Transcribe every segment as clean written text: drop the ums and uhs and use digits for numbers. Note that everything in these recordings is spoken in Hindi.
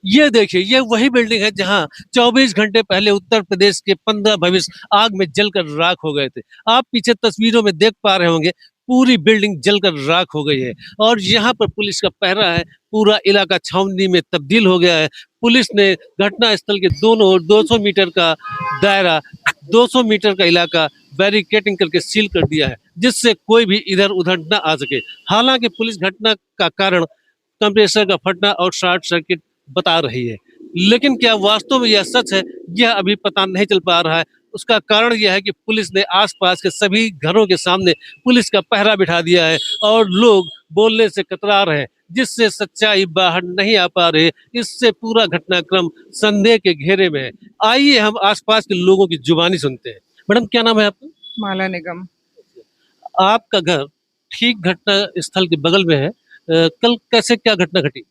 ये देखिए, ये वही बिल्डिंग है जहां 24 घंटे पहले उत्तर प्रदेश के 15 भविष्य आग में जलकर राख हो गए थे। आप पीछे तस्वीरों में देख पा रहे होंगे, पूरी बिल्डिंग जलकर राख हो गई है और यहाँ पर पुलिस का पहरा है। पूरा इलाका छावनी में तब्दील हो गया है। पुलिस ने घटना स्थल के दोनों ओर 200 मीटर का दायरा, 200 मीटर का इलाका बैरिकेटिंग करके सील कर दिया है, जिससे कोई भी इधर उधर न आ सके। हालांकि पुलिस घटना का कारण कंप्रेसर का फटना और शॉर्ट सर्किट बता रही है, लेकिन क्या वास्तव में यह सच है, यह अभी पता नहीं चल पा रहा है। उसका कारण यह है कि पुलिस ने आसपास के सभी घरों के सामने पुलिस का पहरा बिठा दिया है और लोग बोलने से कतरा रहे हैं, जिससे सच्चाई बाहर नहीं आ पा रही है। इससे पूरा घटनाक्रम संदेह के घेरे में है। आइए हम आसपास के लोगों की जुबानी सुनते हैं। मैडम, क्या नाम है आपका? माला निगम। आपका घर ठीक घटना स्थल के बगल में है। कल कैसे क्या घटना घटी?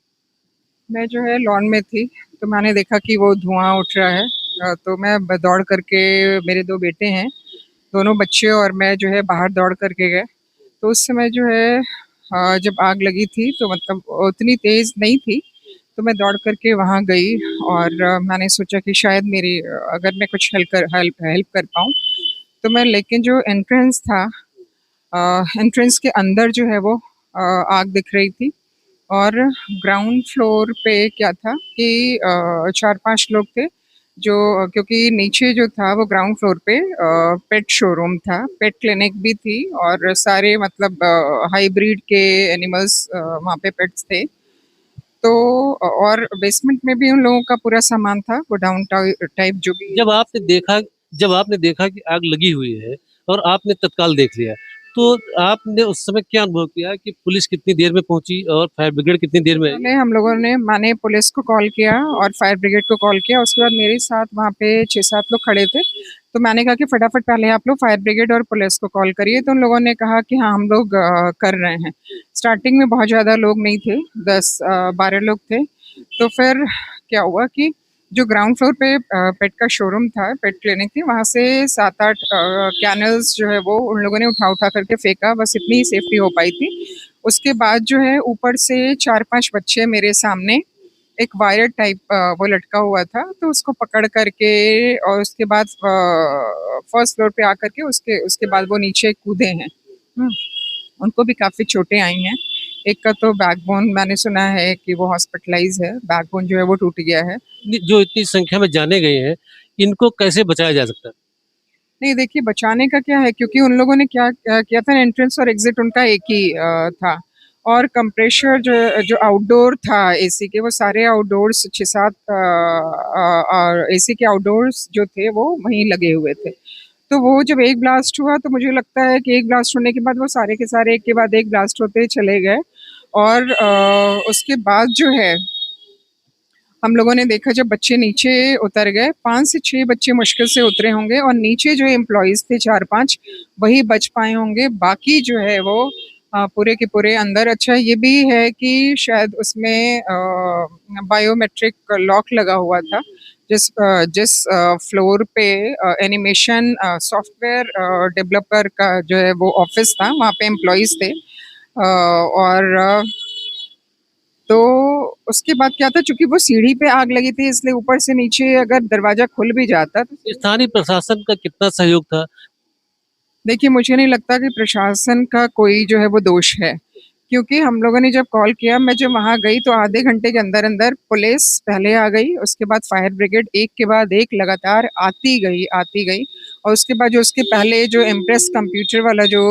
मैं जो है लॉन में थी, तो मैंने देखा कि वो धुआं उठ रहा है। तो मैं दौड़ करके, मेरे दो बेटे हैं, दोनों बच्चे और मैं जो है बाहर दौड़ करके गए। तो उस समय जो है जब आग लगी थी तो मतलब उतनी तेज़ नहीं थी, तो मैं दौड़ करके वहाँ गई और मैंने सोचा कि शायद मेरी अगर मैं कुछ हेल्प हेल्प कर पाऊँ। तो मैं, लेकिन जो एंट्रेंस था, एंट्रेंस के अंदर जो है वो आग दिख रही थी। और ग्राउंड फ्लोर पे क्या था कि 4-5 लोग थे जो, क्योंकि नीचे जो था वो ग्राउंड फ्लोर पे पेट शोरूम था, पेट क्लिनिक भी थी और सारे मतलब हाइब्रिड के एनिमल्स वहाँ पे पेट्स थे। तो और बेसमेंट में भी उन लोगों का पूरा सामान था, वो डाउन टाइप जो भी। जब आपने देखा जब आपने देखा कि आग लगी हुई है और आपने तत्काल देख लिया, तो आपने उस समय क्या अनुभव किया कि पुलिस कितनी देर में पहुंची और फायर ब्रिगेड कितनी देर में आई? मैंने पुलिस को कॉल किया और फायर ब्रिगेड को कॉल किया। उसके बाद मेरे साथ वहाँ पे 6-7 लोग खड़े थे, तो मैंने कहा कि फटाफट पहले आप लोग फायर ब्रिगेड और पुलिस को कॉल करिए। तो उन लोगों ने कहा कि हाँ, हम लोग कर रहे हैं। स्टार्टिंग में बहुत ज़्यादा लोग नहीं थे, 10-12 लोग थे। तो फिर क्या हुआ कि जो ग्राउंड फ्लोर पे पेट का शोरूम था, पेट क्लिनिक थी, वहाँ से 7-8 कैनल्स जो है वो उन लोगों ने उठा उठा करके फेंका, बस इतनी ही सेफ्टी हो पाई थी। उसके बाद जो है ऊपर से 4-5 बच्चे मेरे सामने, एक वायर टाइप वो लटका हुआ था, तो उसको पकड़ करके और उसके बाद फर्स्ट फ्लोर पे आकर के उसके उसके बाद वो नीचे कूदे हैं। उनको भी काफ़ी चोटें आई हैं। एक का तो बैकबोन, मैंने सुना है कि वो हॉस्पिटलाइज है, बैकबोन जो है वो टूट गया है। जो इतनी संख्या में जाने गए हैं, इनको कैसे बचाया जा सकता है? नहीं, देखिए बचाने का क्या है, क्योंकि उन लोगों ने क्या किया था, एंट्रेंस और एग्जिट उनका एक ही था। और कंप्रेशर जो आउटडोर था एसी के, वो सारे आउटडोर्स 6-7 और एसी के आउटडोर्स जो थे वो वहीं लगे हुए थे। तो वो जब एक ब्लास्ट हुआ तो मुझे लगता है कि एक ब्लास्ट होने के बाद वो सारे के सारे एक के बाद एक ब्लास्ट होते चले गए। और उसके बाद जो है हम लोगों ने देखा, जब बच्चे नीचे उतर गए, 5 से 6 बच्चे मुश्किल से उतरे होंगे और नीचे जो एम्प्लॉइज़ थे 4-5, वही बच पाए होंगे। बाकी जो है वो पूरे के पूरे अंदर। अच्छा ये भी है कि शायद उसमें बायोमेट्रिक लॉक लगा हुआ था। जिस फ्लोर पे एनिमेशन सॉफ्टवेयर डेवलपर का जो है वो ऑफ़िस था, वहाँ पे एम्प्लॉइज़ थे। और तो उसके बाद क्या था, चूँकि वो सीढ़ी पे आग लगी थी, इसलिए ऊपर से नीचे अगर दरवाज़ा खुल भी जाता तो। स्थानीय प्रशासन का कितना सहयोग था? देखिए, मुझे नहीं लगता कि प्रशासन का कोई जो है वो दोष है, क्योंकि हम लोगों ने जब कॉल किया, मैं जब वहाँ गई तो आधे घंटे के अंदर-अंदर पुलिस पहले आ गई, उसके बाद फायर ब्रिगेड एक के बाद एक लगातार आती गई। और उसके बाद जो उसके पहले जो इम्प्रेस कंप्यूटर वाला जो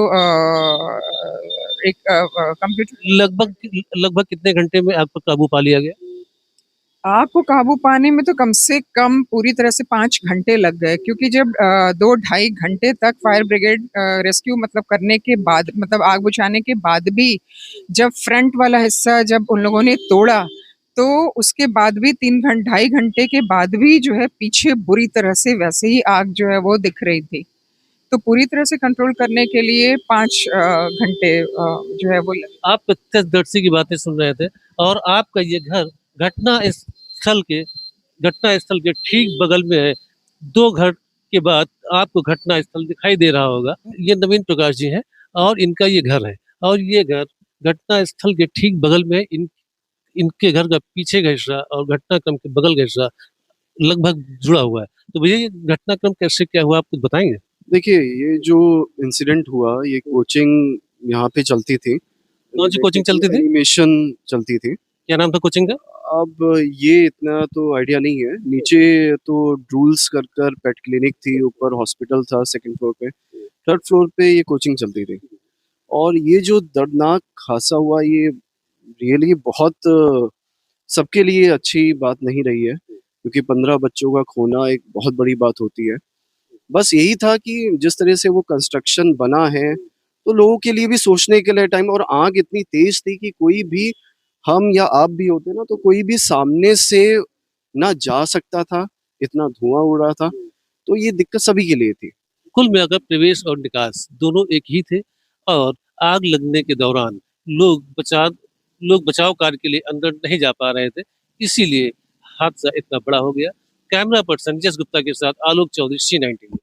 एक कंप्यूटर। लगभग लगभग कितने घंटे में आग पर काबू पा लिया गया? आग को काबू पाने में तो कम से कम पूरी तरह से 5 घंटे लग गए, क्योंकि जब 2 ढाई घंटे तक फायर ब्रिगेड रेस्क्यू मतलब करने के बाद, मतलब आग बुझाने के बाद भी, जब फ्रंट वाला हिस्सा जब उन लोगों ने तोड़ा, तो उसके बाद भी 3 ढाई घंटे के बाद भी जो है पीछे बुरी तरह से वैसे ही आग जो है वो दिख रही थी। तो पूरी तरह से कंट्रोल करने के लिए 5 घंटे जो है वो लगे। आप प्रत्यक्षदर्शी की बातें सुन रहे थे और आपका ये घर घटना स्थल के घटना स्थल के ठीक बगल में है। 2 घर के बाद आपको घटना स्थल दिखाई दे रहा होगा। ये नवीन प्रकाश जी हैं और इनका ये घर है और ये घर घटना स्थल के ठीक बगल में इनके घर का पीछे का हिस्सा और घटनाक्रम के बगल का हिस्सा लगभग जुड़ा हुआ है। तो भैया ये घटनाक्रम कैसे क्या हुआ, आप कुछ बताएंगे? देखिए, ये जो इंसिडेंट हुआ, ये कोचिंग यहाँ पे चलती थी। कौन सी कोचिंग चलती थी? एनिमेशन चलती थी। क्या नाम था कोचिंग का? अब ये इतना तो आइडिया नहीं है। नीचे तो ड्रूल्स कर कर पेट क्लिनिक थी, ऊपर हॉस्पिटल था सेकंड फ्लोर पे। थर्ड फ्लोर पे ये कोचिंग चलती थी। और ये जो दर्दनाक हादसा हुआ, ये रियली बहुत सबके लिए अच्छी बात नहीं रही है, क्योंकि 15 बच्चों का खोना एक बहुत बड़ी बात होती है। बस यही था कि जिस तरह से वो कंस्ट्रक्शन बना है, तो लोगों के लिए भी सोचने के लिए टाइम। और आग इतनी तेज थी कि कोई भी, हम या आप भी होते ना, तो कोई भी सामने से ना जा सकता था, इतना धुआं उड़ रहा था। तो ये दिक्कत सभी के लिए थी। कुल मिलाकर प्रवेश और निकास दोनों एक ही थे, और आग लगने के दौरान लोग बचाव लोग बचाव कार्य के लिए अंदर नहीं जा पा रहे थे, इसीलिए हादसा इतना बड़ा हो गया। कैमरा पर्सन यश गुप्ता के साथ आलोक चौधरी, C19।